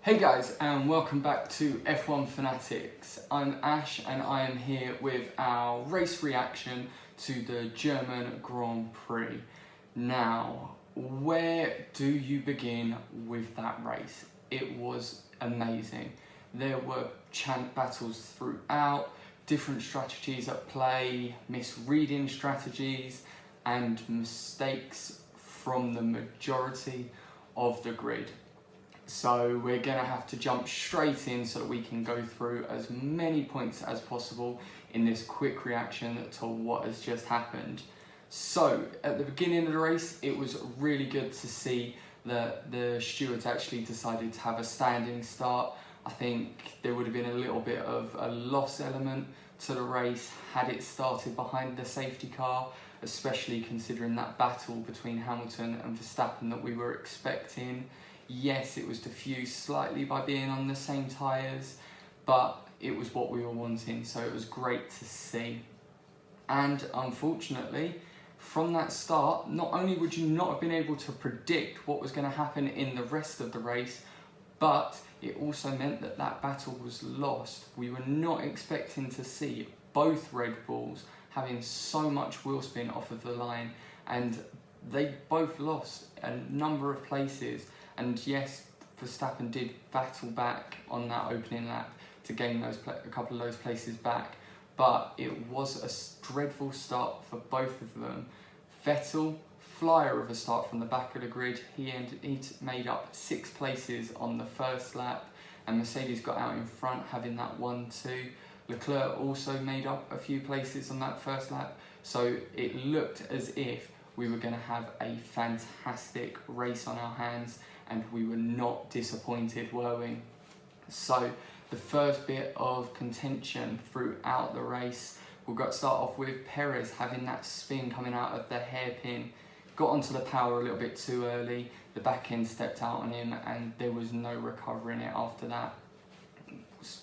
Hey guys, and welcome back to F1 Fanatics. I'm Ash and I am here with our race reaction to the German Grand Prix. Now, where do you begin with that race? It was amazing. There were chant battles throughout, different strategies at play, misreading strategies, and mistakes from the majority of the grid. So we're going to have to jump straight in so that we can go through as many points as possible in this quick reaction to what has just happened. So at the beginning of the race, it was really good to see that the stewards actually decided to have a standing start. I think there would have been a little bit of a loss element to the race had it started behind the safety car, especially considering that battle between Hamilton and Verstappen that we were expecting. Yes, it was diffused slightly by being on the same tyres, but it was what we were wanting, so it was great to see. And unfortunately, from that start, not only would you not have been able to predict what was going to happen in the rest of the race, but it also meant that that battle was lost. We were not expecting to see both Red Bulls having so much wheel spin off of the line, and they both lost a number of places. And yes, Verstappen did battle back on that opening lap to gain a couple of those places back, but it was a dreadful start for both of them. Vettel, flyer of a start from the back of the grid, he made up 6 places on the first lap, and Mercedes got out in front having that 1-2. Leclerc also made up a few places on that first lap, so it looked as if we were going to have a fantastic race on our hands, and we were not disappointed, were we? So the first bit of contention throughout the race, we'll start off with Perez having that spin coming out of the hairpin, got onto the power a little bit too early, the back end stepped out on him and there was no recovering it after that.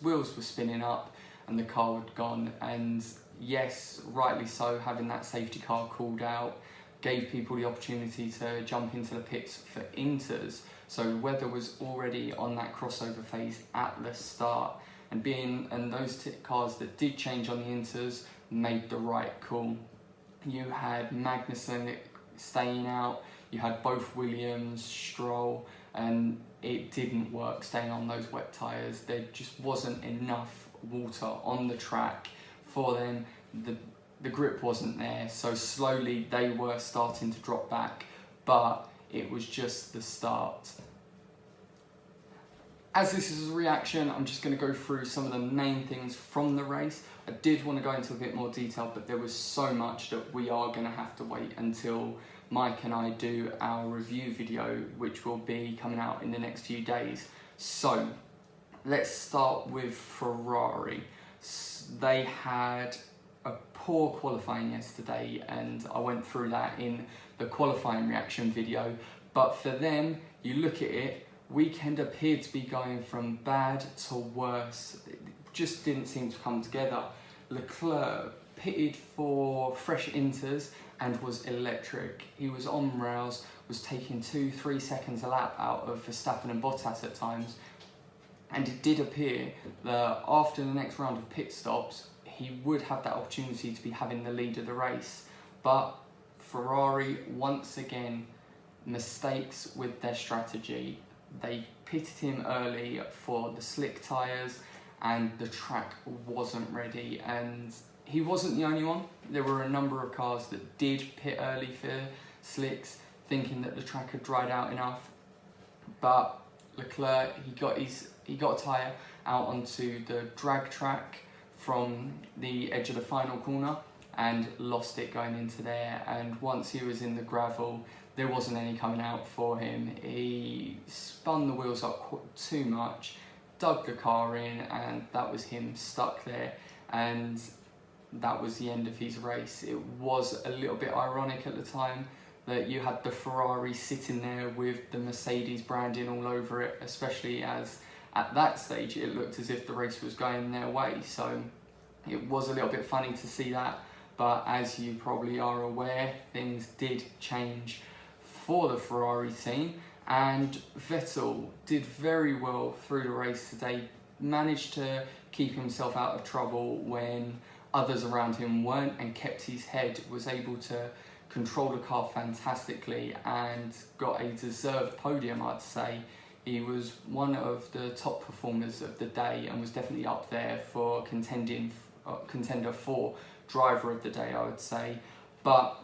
Wheels were spinning up and the car had gone, and yes, rightly so, having that safety car called out gave people the opportunity to jump into the pits for inters. So Weather was already on that crossover phase at the start, and those cars that did change on the inters made the right call. You had Magnussen staying out, you had both Williams, Stroll, and it didn't work staying on those wet tyres. There just wasn't enough water on the track for them. The grip wasn't there, so slowly they were starting to drop back, but it was just the start. As this is a reaction, I'm just going to go through some of the main things from the race. I did want to go into a bit more detail, but there was so much that we are going to have to wait until Mike and I do our review video, which will be coming out in the next few days. So let's start with Ferrari. They had a poor qualifying yesterday, and I went through that in the qualifying reaction video, but for them, you look at it, weekend appeared to be going from bad to worse. It just didn't seem to come together. Leclerc pitted for fresh inters and was electric. He was on rails, was taking 2-3 seconds a lap out of Verstappen and Bottas at times, and it did appear that after the next round of pit stops he would have that opportunity to be having the lead of the race. But Ferrari, once again, mistakes with their strategy. They pitted him early for the slick tyres and the track wasn't ready, and he wasn't the only one. There were a number of cars that did pit early for slicks, thinking that the track had dried out enough. But Leclerc, he got a tyre out onto the drag track from the edge of the final corner and lost it going into there, and once he was in the gravel there wasn't any coming out for him. He spun the wheels up too much, dug the car in, and that was him stuck there, and that was the end of his race. It was a little bit ironic at the time that you had the Ferrari sitting there with the Mercedes branding all over it, especially as at that stage it looked as if the race was going their way. So it was a little bit funny to see that, but as you probably are aware, things did change for the Ferrari team, And Vettel did very well through the race today, managed to keep himself out of trouble when others around him weren't, and kept his head, was able to control the car fantastically and got a deserved podium, I'd say. He was one of the top performers of the day and was definitely up there for contender for driver of the day, I would say. But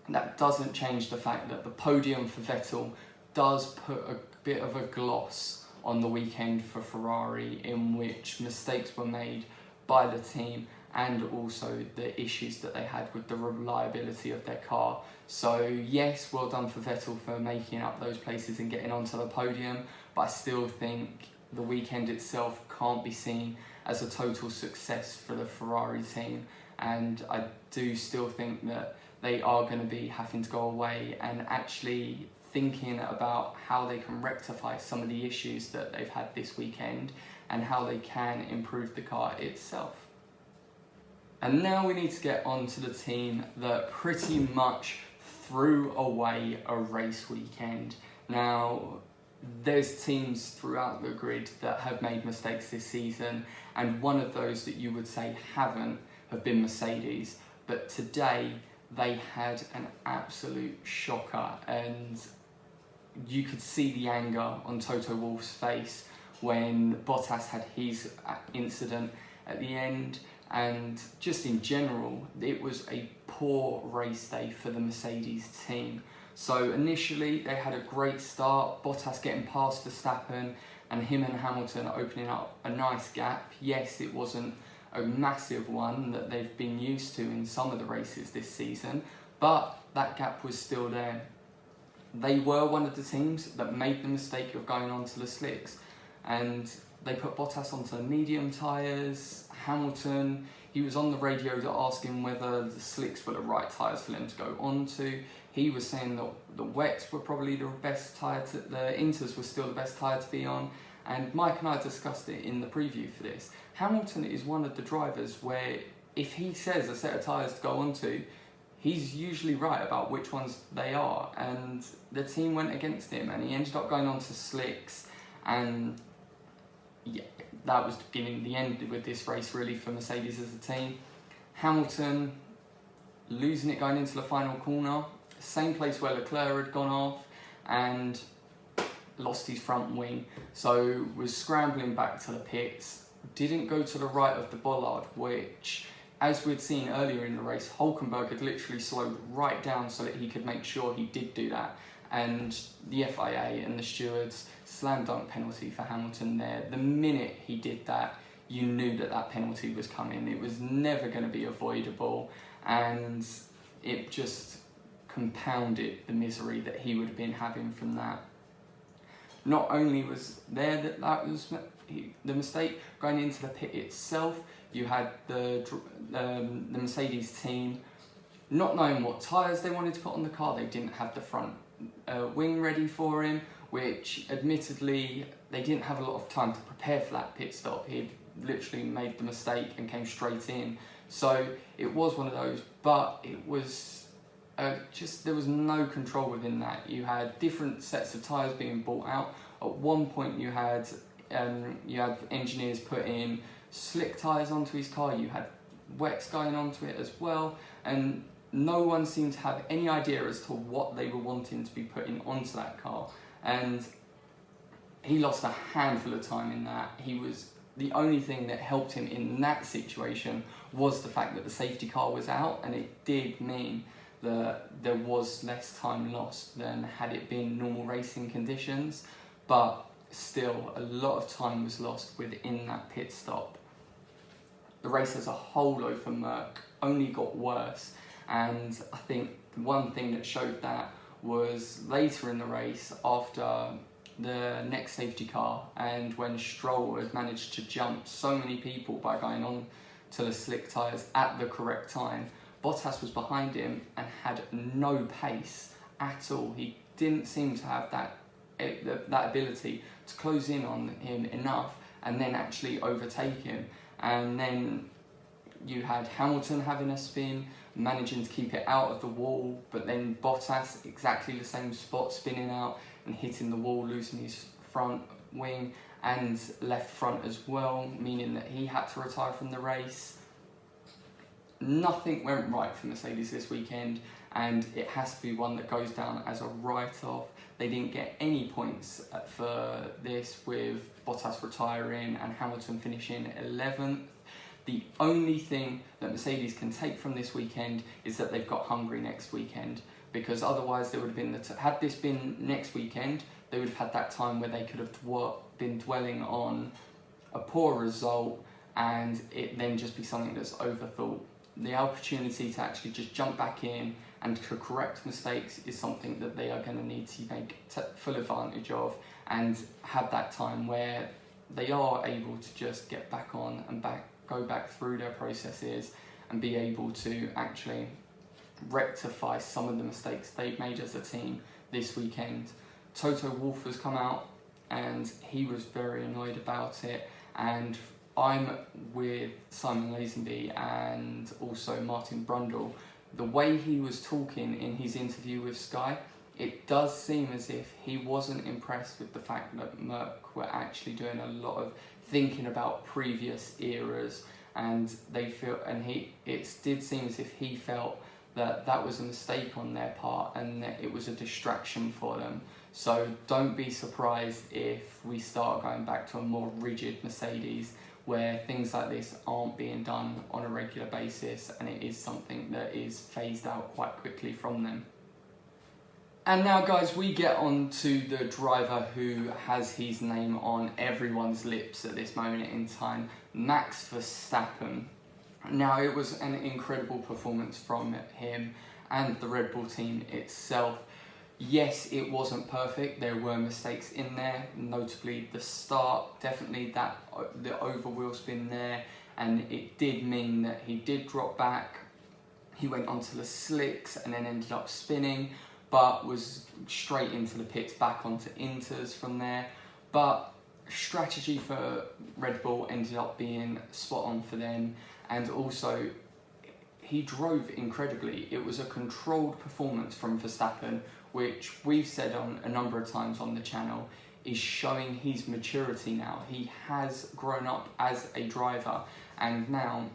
that doesn't change the fact that the podium for Vettel does put a bit of a gloss on the weekend for Ferrari, in which mistakes were made by the team and also the issues that they had with the reliability of their car. So yes, well done for Vettel for making up those places and getting onto the podium, but I still think the weekend itself can't be seen as a total success for the Ferrari team, and I do still think that they are going to be having to go away and actually thinking about how they can rectify some of the issues that they've had this weekend and how they can improve the car itself. And now we need to get on to the team that pretty much threw away a race weekend. Now, there's teams throughout the grid that have made mistakes this season, and one of those that you would say haven't have been Mercedes. But today, they had an absolute shocker, and you could see the anger on Toto Wolff's face when Bottas had his incident at the end. And just in general, it was a poor race day for the Mercedes team. So initially they had a great start, Bottas getting past Verstappen and him and Hamilton opening up a nice gap. Yes, it wasn't a massive one that they've been used to in some of the races this season, but that gap was still there. They were one of the teams that made the mistake of going onto the slicks, and they put Bottas onto the medium tyres. Hamilton, he was on the radio asking whether the slicks were the right tyres for them to go onto. He was saying that the wets were probably the best tyre, the inters were still the best tyre to be on. And Mike and I discussed it in the preview for this. Hamilton is one of the drivers where if he says a set of tyres to go onto, he's usually right about which ones they are. And the team went against him and he ended up going onto slicks, and yeah, that was beginning the end with this race really for Mercedes as a team. Hamilton losing it going into the final corner, same place where Leclerc had gone off and lost his front wing, so was scrambling back to the pits, didn't go to the right of the bollard, which, as we'd seen earlier in the race, Hülkenberg had literally slowed right down so that he could make sure he did do that. And the FIA and the stewards slam dunk penalty for Hamilton there. The minute he did that, you knew that that penalty was coming. It was never going to be avoidable, and it just compounded the misery that he would have been having from that. Not only was there that was the mistake going into the pit itself, you had the Mercedes team not knowing what tyres they wanted to put on the car. They didn't have the front wing ready for him, which admittedly they didn't have a lot of time to prepare for that pit stop. He literally made the mistake and came straight in. So it was one of those, but it was just, there was no control within that. You had different sets of tyres being bought out. At one point you had engineers putting slick tyres onto his car, you had wets going onto it as well, and no one seemed to have any idea as to what they were wanting to be putting onto that car. And he lost a handful of time in that. He was, the only thing that helped him in that situation was the fact that the safety car was out, and it did mean that there was less time lost than had it been normal racing conditions, but still a lot of time was lost within that pit stop. The race as a whole though for Merc only got worse, and I think one thing that showed that was later in the race after the next safety car, and when Stroll had managed to jump so many people by going on to the slick tyres at the correct time, Bottas was behind him and had no pace at all. He didn't seem to have that ability to close in on him enough and then actually overtake him. And then you had Hamilton having a spin, managing to keep it out of the wall, but then Bottas, exactly the same spot, spinning out, and hitting the wall, losing his front wing and left front as well, meaning that he had to retire from the race. Nothing went right for Mercedes this weekend, and it has to be one that goes down as a write-off. They didn't get any points for this, with Bottas retiring and Hamilton finishing 11th. The only thing that Mercedes can take from this weekend is that they've got Hungary next weekend, because otherwise there would have been had this been next weekend, they would have had that time where they could have been dwelling on a poor result and it then just be something that's overthought. The opportunity to actually just jump back in and to correct mistakes is something that they are going to need to make full advantage of, and have that time where they are able to just get back on and go back through their processes and be able to actually rectify some of the mistakes they've made as a team this weekend. Toto Wolff has come out and he was very annoyed about it, and I'm with Simon Lazenby and also Martin Brundle. The way he was talking in his interview with Sky, it does seem as if he wasn't impressed with the fact that Merck were actually doing a lot of thinking about previous eras, and it did seem as if he felt that that was a mistake on their part and that it was a distraction for them. So don't be surprised if we start going back to a more rigid Mercedes, where things like this aren't being done on a regular basis, and it is something that is phased out quite quickly from them. And now, guys, we get on to the driver who has his name on everyone's lips at this moment in time, Max Verstappen. Now, it was an incredible performance from him and the Red Bull team itself. Yes, it wasn't perfect. There were mistakes in there, notably the start, definitely the over wheel spin there, and it did mean that he did drop back. He went onto the slicks and then ended up spinning, but was straight into the pits, back onto inters from there. But strategy for Red Bull ended up being spot on for them, and also he drove incredibly. It was a controlled performance from Verstappen, which we've said on a number of times on the channel is showing his maturity now. He has grown up as a driver, and now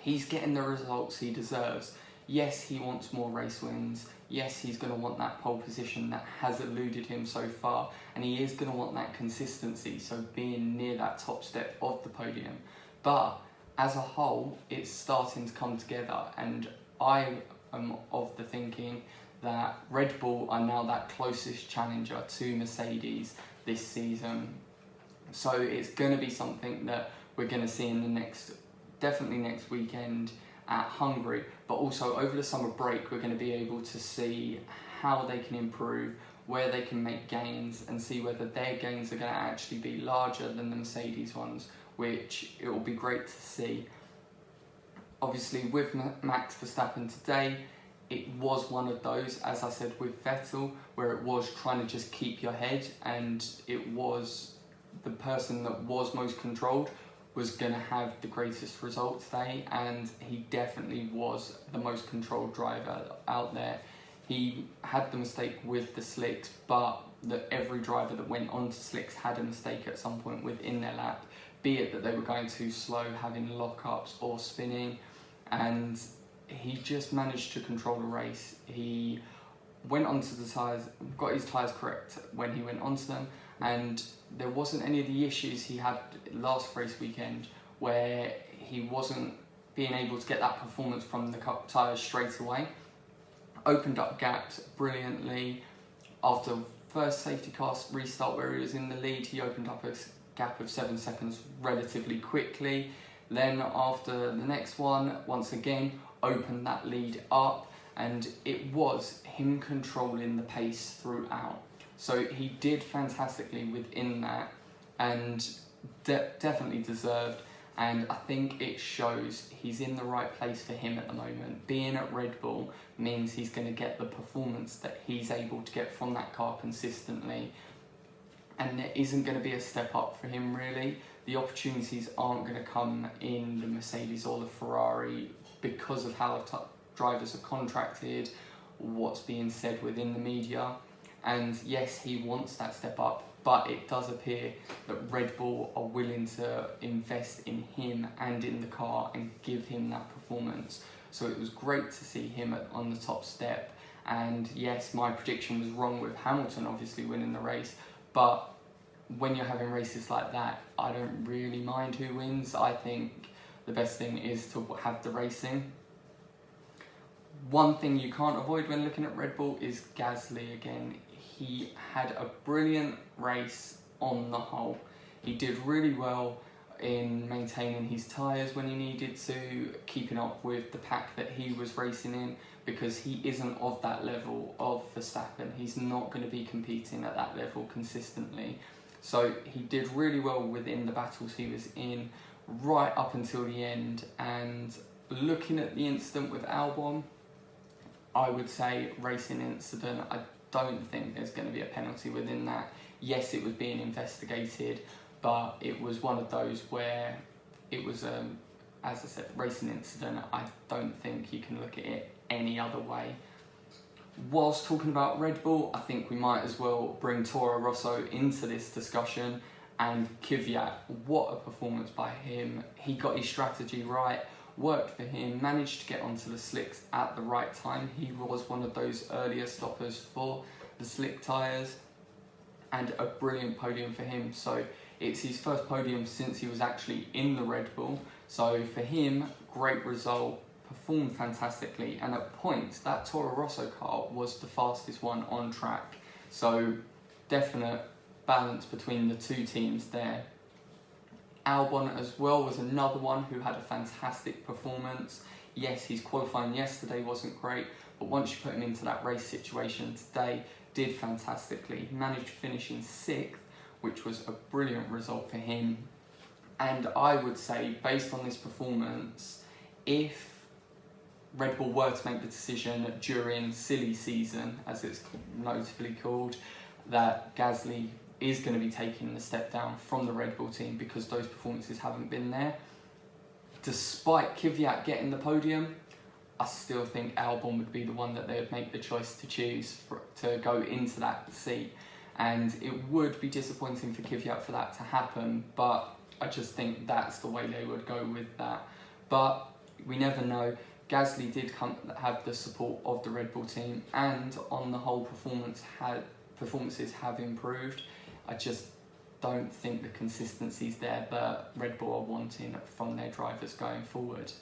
he's getting the results he deserves. Yes, he wants more race wins. Yes, he's going to want that pole position that has eluded him so far, and he is going to want that consistency, so being near that top step of the podium. But as a whole, it's starting to come together, and I am of the thinking that Red Bull are now that closest challenger to Mercedes this season. So it's going to be something that we're going to see in definitely next weekend at Hungary, but also over the summer break we're going to be able to see how they can improve, where they can make gains, and see whether their gains are going to actually be larger than the Mercedes ones, which it will be great to see. Obviously with Max Verstappen today, it was one of those, as I said with Vettel, where it was trying to just keep your head, and it was the person that was most controlled was going to have the greatest result today, and he definitely was the most controlled driver out there. He had the mistake with the slicks, but every driver that went onto slicks had a mistake at some point within their lap, be it that they were going too slow, having lockups or spinning, and he just managed to control the race. He went onto the tyres, got his tyres correct when he went onto them, and there wasn't any of the issues he had last race weekend where he wasn't being able to get that performance from the tyres straight away. Opened up gaps brilliantly. After first safety car restart where he was in the lead, he opened up a gap of 7 seconds relatively quickly. Then after the next one, once again, opened that lead up, and it was him controlling the pace throughout. So he did fantastically within that, and definitely deserved, and I think it shows he's in the right place for him at the moment. Being at Red Bull means he's going to get the performance that he's able to get from that car consistently, and there isn't going to be a step up for him really. The opportunities aren't going to come in the Mercedes or the Ferrari because of how drivers are contracted, what's being said within the media, And yes, he wants that step up, but it does appear that Red Bull are willing to invest in him and in the car and give him that performance. So it was great to see him on the top step. And yes, my prediction was wrong with Hamilton obviously winning the race, but when you're having races like that, I don't really mind who wins. I think the best thing is to have the racing. One thing you can't avoid when looking at Red Bull is Gasly again. He had a brilliant race on the whole. He did really well in maintaining his tyres when he needed to, keeping up with the pack that he was racing in, because he isn't of that level of Verstappen. He's not going to be competing at that level consistently. So he did really well within the battles he was in right up until the end. And looking at the incident with Albon, I would say racing incident. I don't think there's going to be a penalty within that. Yes, it was being investigated, but it was one of those where it was, as I said, racing incident. I don't think you can look at it any other way. Whilst talking about Red Bull, I think we might as well bring Toro Rosso into this discussion. And Kvyat, what a performance by him. He got his strategy right, worked for him, managed to get onto the slicks at the right time. He was one of those earlier stoppers for the slick tyres, and a brilliant podium for him. So it's his first podium since he was actually in the Red Bull. So for him, great result. Performed fantastically, and at points that Toro Rosso car was the fastest one on track. So definite balance between the two teams there. Albon as well was another one who had a fantastic performance. Yes, his qualifying yesterday wasn't great, but once you put him into that race situation today, did fantastically. He managed to finish in 6th, which was a brilliant result for him. And I would say, based on this performance, if Red Bull were to make the decision during silly season, as it's notably called, that Gasly is going to be taking the step down from the Red Bull team because those performances haven't been there. Despite Kvyat getting the podium, I still think Albon would be the one that they would make the choice to choose to go into that seat. And it would be disappointing for Kvyat for that to happen, but I just think that's the way they would go with that. But we never know. Gasly did have the support of the Red Bull team, and on the whole, performances have improved. I just don't think the consistency's there that Red Bull are wanting from their drivers going forward.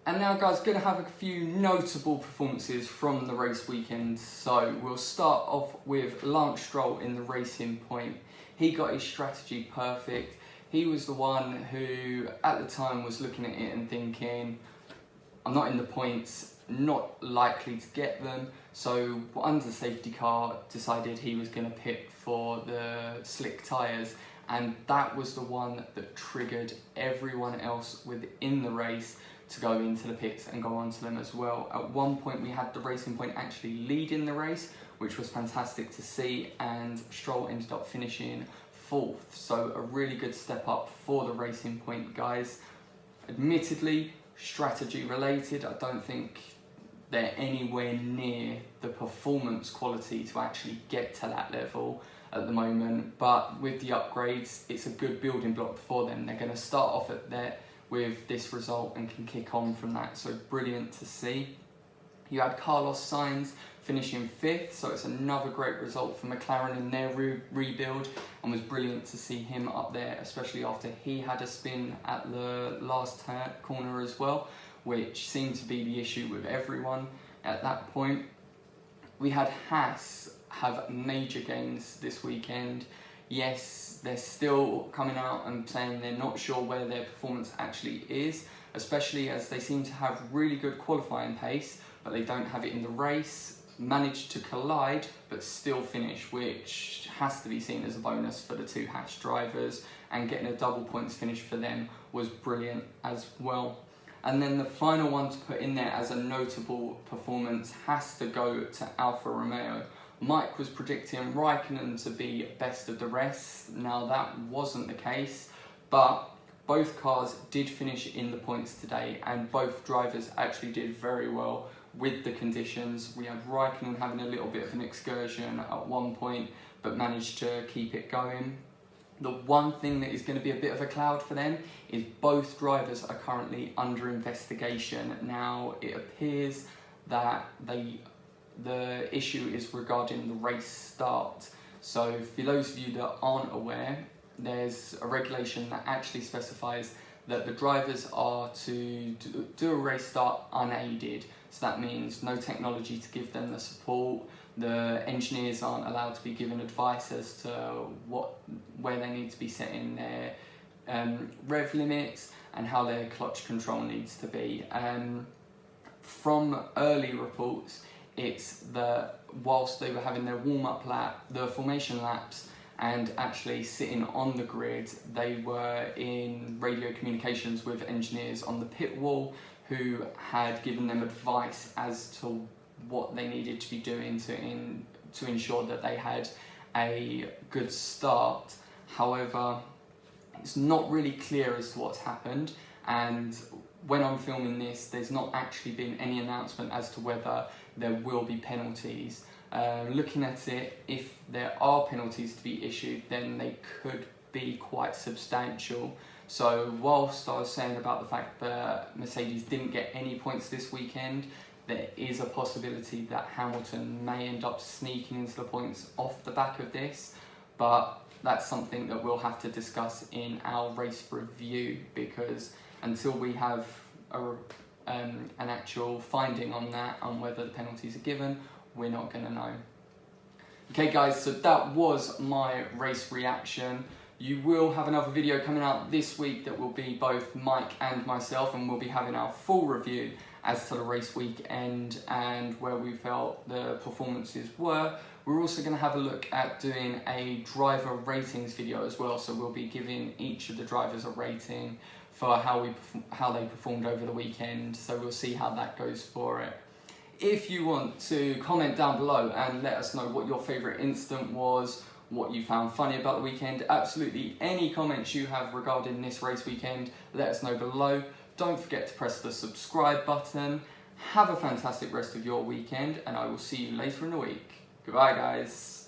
And now, guys, going to have a few notable performances from the race weekend. So we'll start off with Lance Stroll in the Racing Point. He got his strategy perfect. He was the one who, at the time, was looking at it and thinking, I'm not in the points, not likely to get them. So under the safety car, decided he was going to pit for the slick tyres. And that was the one that triggered everyone else within the race to go into the pits and go onto them as well. At one point, we had the Racing Point actually leading the race, which was fantastic to see. And Stroll ended up finishing 4th. So a really good step up for the Racing Point guys. Admittedly, strategy related, I don't think they're anywhere near the performance quality to actually get to that level at the moment, but with the upgrades, it's a good building block for them. They're going to start off at there with this result and can kick on from that, so brilliant to see. You had Carlos Sainz finishing 5th, so it's another great result for McLaren in their rebuild, and was brilliant to see him up there, especially after he had a spin at the last corner as well, which seemed to be the issue with everyone at that point. We had Haas have major gains this weekend. Yes, they're still coming out and saying they're not sure where their performance actually is, especially as they seem to have really good qualifying pace, but they don't have it in the race. Managed to collide, but still finish, which has to be seen as a bonus for the two Haas drivers, and getting a double points finish for them was brilliant as well. And then the final one to put in there as a notable performance has to go to Alfa Romeo. Mike was predicting Raikkonen to be best of the rest. Now that wasn't the case, but both cars did finish in the points today, and both drivers actually did very well with the conditions. We had Raikkonen having a little bit of an excursion at one point, but managed to keep it going. The one thing that is going to be a bit of a cloud for them is both drivers are currently under investigation. Now, it appears that the issue is regarding the race start. So for those of you that aren't aware, there's a regulation that actually specifies that the drivers are to do a race start unaided. So that means no technology to give them the support. The engineers aren't allowed to be given advice as to where they need to be setting their rev limits and how their clutch control needs to be. From early reports, it's that whilst they were having their warm-up lap, the formation laps, and actually sitting on the grid, they were in radio communications with engineers on the pit wall who had given them advice as to what they needed to be doing to ensure that they had a good start. However, it's not really clear as to what's happened, and when I'm filming this, there's not actually been any announcement as to whether there will be penalties. Looking at it, if there are penalties to be issued, then they could be quite substantial. So whilst I was saying about the fact that Mercedes didn't get any points this weekend, there is a possibility that Hamilton may end up sneaking into the points off the back of this, but that's something that we'll have to discuss in our race review, because until we have an actual finding on that, on whether the penalties are given, we're not going to know. Okay guys, so that was my race reaction. You will have another video coming out this week that will be both Mike and myself, and we'll be having our full review as to the race weekend and where we felt the performances were. We're also going to have a look at doing a driver ratings video as well, so we'll be giving each of the drivers a rating for how they performed over the weekend, so we'll see how that goes for it. If you want to comment down below and let us know what your favourite incident was, what you found funny about the weekend, absolutely any comments you have regarding this race weekend, let us know below. Don't forget to press the subscribe button. Have a fantastic rest of your weekend, and I will see you later in the week. Goodbye guys.